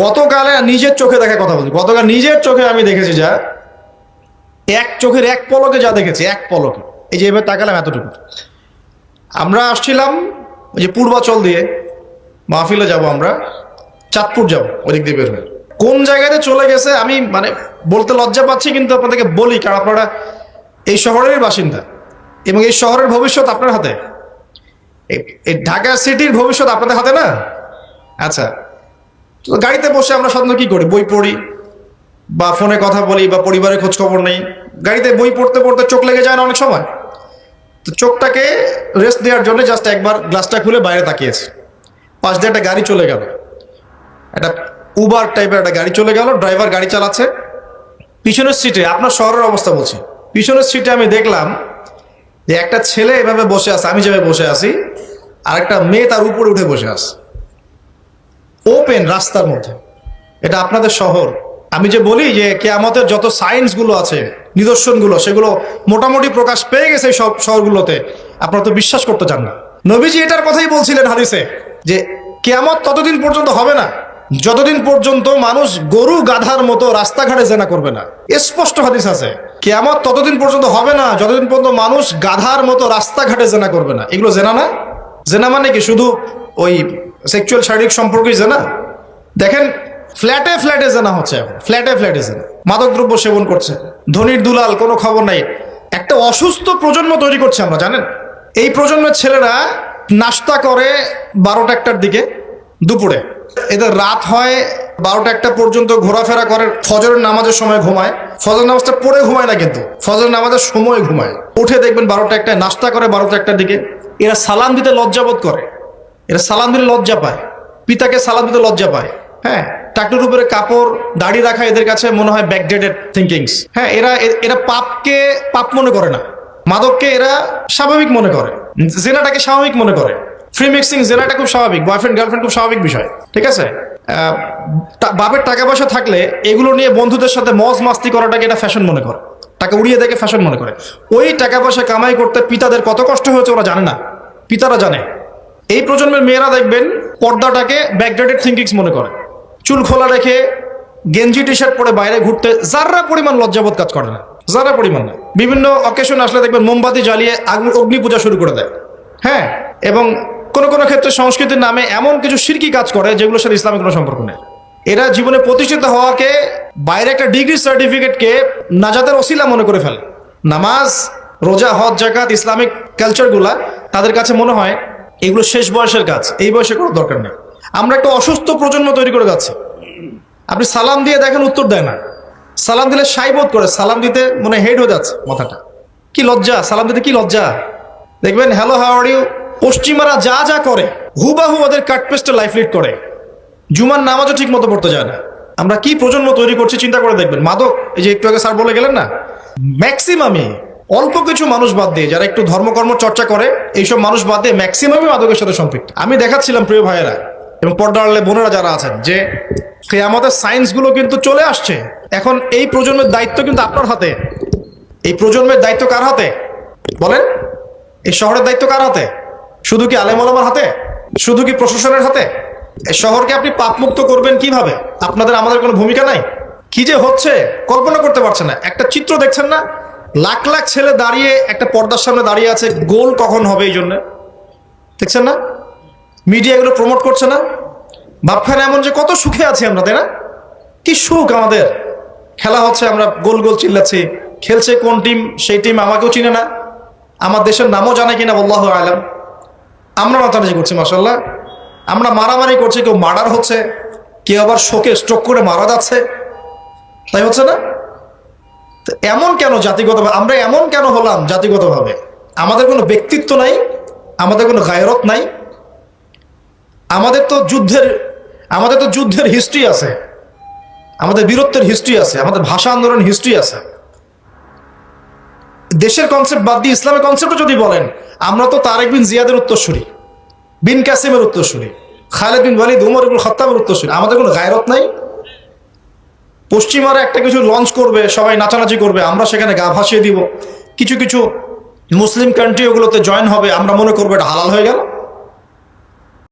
গতকালে নিজের চোখে দেখা কথা বলছি, গতকাল নিজের চোখে আমি দেখেছি যা, এক চোখের এক পলকে যা দেখেছি, এক পলকে, এই যে এবার তাকালাম এতটুকু। আমরা আসছিলাম ওই যে পূর্বাচল দিয়ে মাহফিলে যাব, আমরা চাঁদপুর যাব, ওদিক দিয়ে বের হয়ে কোন জায়গাতে চলে গেছে আমি মানে বলতে লজ্জা পাচ্ছি, কিন্তু আপনাদেরকে বলি, কারণ আপনারা এই শহরের বাসিন্দা এবং এই শহরের ভবিষ্যৎ আপনার হাতে, এই ঢাকা সিটির ভবিষ্যৎ আপনাদের হাতে না। আচ্ছা, তো গাড়িতে বসে আমরা সাধারণত কি করি, বই পড়ি বা ফোনে কথা বলি বা পরিবারের খোঁজ খবর নেই। গাড়িতে বই পড়তে পড়তে চোখ লেগে যায় না অনেক সময়, তো চোখটাকে রেস্ট দেওয়ার জন্য জাস্ট একবার গ্লাসটা খুলে বাইরে তাকিয়েছি। পাশ দিয়ে একটা গাড়ি চলে গেল, একটা উবার টাইপের একটা গাড়ি চলে গেল, ড্রাইভার গাড়ি চালাচ্ছে। পিছনের সিটে, আপনার শহরের অবস্থা বলছি, পিছনের সিটে আমি দেখলাম যে একটা ছেলে এভাবে বসে আছে, আমি যেভাবে বসে আছি, আর একটা মেয়ে তার উপরে উঠে বসে আছে ওপেন রাস্তার মধ্যে। এটা আপনাদের শহর। আমি যে বলি যে কিয়ামতের যত সায়েন্সগুলো আছে, নিদর্শনগুলো, সেগুলো মোটামুটি প্রকাশ পেয়ে গেছে সব শহরগুলোতে, আপনারা তো বিশ্বাস করতে চান না। নবীজি এটার কথাই বলছিলেন হাদিসে, যে কিয়ামত ততদিন পর্যন্ত হবে না যতদিন পর্যন্ত মানুষ গরু গাধার মতো রাস্তাঘাটে জেনা করবে না। স্পষ্ট হাদিস আছে, কিয়ামত ততদিন পর্যন্ত হবে না যতদিন পর্যন্ত মানুষ গাধার মতো রাস্তাঘাটে জেনা করবে না। এগুলো জেনা না? জেনা মানে কি শুধু ওই সেক্সুয়াল শারীরিক সম্পর্কই জেনা? দেখেন, ফ্ল্যাটে ফ্ল্যাটে জেনা হচ্ছে এখন, ফ্ল্যাটে ফ্ল্যাটে জেনা, মাদকদ্রব্য সেবন করছে, ধনীর দুলাল, কোনো খবর নাই। একটা অসুস্থ প্রজন্ম তৈরি করছে আমরা, জানেন? এই প্রজন্মের ছেলেরা নাস্তা করে 12টা-1টার দিকে, দুপুরে এদের রাত হয় 12টা-1টা পর্যন্ত, ঘোরাফেরা করে, ফজরের নামাজের সময় ঘুমায়। ফজর নামাজটা পড়ে ঘুমায় না, কিন্তু ফজর নামাজের সময় ঘুমায়। উঠে দেখবেন 12টা-1টায় নাস্তা করে, 12টা-1টার দিকে। এরা সালাম দিতে লজ্জাবোধ করে, এরা সালাম দিতে লজ্জা পায়, পিতাকে সালাম দিতে লজ্জা পায়। হ্যাঁ, টাকটুর উপরে কাপড়, দাড়ি রাখা এদের কাছে মনে হয় ব্যাকডেটেড থিঙ্কিংস। হ্যাঁ, এরা পাপকে পাপ মনে করে না, মাদককে এরা স্বাভাবিক মনে করে, জেনাটাকে স্বাভাবিক মনে করে। ফ্রি মিক্সিং, জেনাটা খুব স্বাভাবিক, বয়ফ্রেন্ড গার্লফ্রেন্ড খুব স্বাভাবিক বিষয়, ঠিক আছে? বাপের টাকা পয়সা থাকলে এগুলো নিয়ে বন্ধুদের সাথে মজ মাস্তি করাটাকে এটা ফ্যাশন মনে করে, টাকা উড়িয়ে দেখে ফ্যাশন মনে করে। ওই টাকা পয়সা কামাই করতে পিতাদের কত কষ্ট হয়েছে ওরা জানে না, পিতারা জানে। এই প্রজন্মের মেয়েরা দেখবেন পর্দাটাকে ব্যাকডেটেড থিঙ্কিংস মনে করে, চুল খোলা রেখে গেঞ্জি টি শার্ট পরে বাইরে ঘুরতে যারা পরিমাণ লজ্জাবোধ কাজ করে না, যারা পরিমাণ না। বিভিন্ন অকেশন আসলে দেখবেন মোমবাতি জ্বালিয়ে অগ্নি পূজা শুরু করে দেয়। হ্যাঁ, এবং কোনো কোনো ক্ষেত্রে সংস্কৃতির নামে এমন কিছু শিরকি কাজ করে যেগুলোর সাথে ইসলামের কোনো সম্পর্ক নেই। এরা জীবনে প্রতিষ্ঠিত হওয়াকে, বাইরে একটা ডিগ্রি সার্টিফিকেটকে নাজাতের ওসিলা মনে করে ফেলে। নামাজ, রোজা, হজ, জাকাত, ইসলামিক কালচারগুলা তাদের কাছে মনে হয় এগুলো শেষ বয়সের কাজ, এই বয়সে করার দরকার নেই। আমরা একটা অসুস্থ প্রজন্ম তৈরি করে যাচ্ছি। আপনি সালাম দিয়ে দেখেন উত্তর দেয় না, সালাম দিলে সাই বোধ করে, সালাম দিতে মনে হেড হয়ে যাচ্ছে মাথাটা। কি লজ্জা, সালাম দিতে কি লজ্জা। দেখবেন হ্যালো হাউ আর ইউ, পশ্চিমারা যা যা করে হুবাহু ওদের কাটপেস্টে লাইফ লিড করে, জুমার নামাজও ঠিক মতো পড়তে যায় না। আমরা কি প্রজন্ম তৈরি করছি চিন্তা করে দেখবেন। মাদক, এই যে একটু আগে স্যার বলে গেলেন না, ম্যাক্সিমামই, অল্প কিছু মানুষ বাদ দিয়ে যারা একটু ধর্মকর্ম চর্চা করে, এইসব মানুষ বাদ দিয়ে ম্যাক্সিমামই মাদকের সাথে সম্পৃক্ত। আমি দেখাচ্ছিলাম প্রিয় ভাইয়েরা এবং পর্দার আড়ালে বোনেরা যারা আছেন, যে আমাদের সায়েন্সগুলো কিন্তু চলে আসছে। এখন এই প্রজন্মের দায়িত্ব কিন্তু আপনার হাতে। এই প্রজন্মের দায়িত্ব কার হাতে বলেন? এই শহরের দায়িত্ব কার হাতে? শুধু কি আলেম ওলামার হাতে? শুধু কি প্রশাসনের হাতে? এই শহরকে আপনি পাপমুক্ত করবেন কিভাবে? আপনাদের আমাদের কোনো ভূমিকা নাই? কি যে হচ্ছে কল্পনা করতে পারছেন না। একটা চিত্র দেখছেন না, লাখ লাখ ছেলে দাঁড়িয়ে একটা পর্দার সামনে দাঁড়িয়ে আছে, গোল কখন হবে এই জন্য, দেখছেন না? মিডিয়া এগুলো প্রমোট করছে না? ভাবখানে এমন যে কত সুখে আছি আমরা, তাই না? কি সুখ আমাদের, খেলা হচ্ছে, আমরা গোল গোল চিল্লাচ্ছি, খেলছে কোন টিম, সেই টিম আমাকেও চিনে না, আমার দেশের নামও জানে কিনা আল্লাহু আলাম। আমরা মাতামাতি করছি, মাশাআল্লাহ। আমরা মারামারি করছি, কেউ মার্ডার হচ্ছে, কেউ আবার শোকে স্ট্রোক করে মারা যাচ্ছে, তাই হচ্ছে না? এমন কেন জাতিগতভাবে আমরা এমন কেন হলাম? জাতিগতভাবে আমাদের কোনো ব্যক্তিত্ব নাই, আমাদের কোনো গায়রত নাই। আমাদের তো যুদ্ধের হিস্ট্রি আছে, আমাদের বীরত্বের হিস্ট্রি আছে, আমাদের ভাষা আন্দোলন হিস্ট্রি আছে। দেশের কনসেপ্ট বাদ দিয়ে ইসলামের কনসেপ্টও যদি বলেন, আমরা তো তারেক বিন জিয়াদের উত্তরসূরি, বিন কাসিমের উত্তরসূরি, খালেদ বিন ওয়ালিদ, উমর ইবনুল খাত্তাবের উত্তরসূরি। আমাদের কোনো গায়রত নাই। পশ্চিমারা একটা কিছু লঞ্চ করবে, সবাই নাচানাচি করবে, আমরা সেখানে গা ভাসিয়ে দিব। কিছু কিছু মুসলিম কান্ট্রি ওগুলোতে জয়েন হবে, আমরা মনে করবো এটা হালাল হয়ে গেল।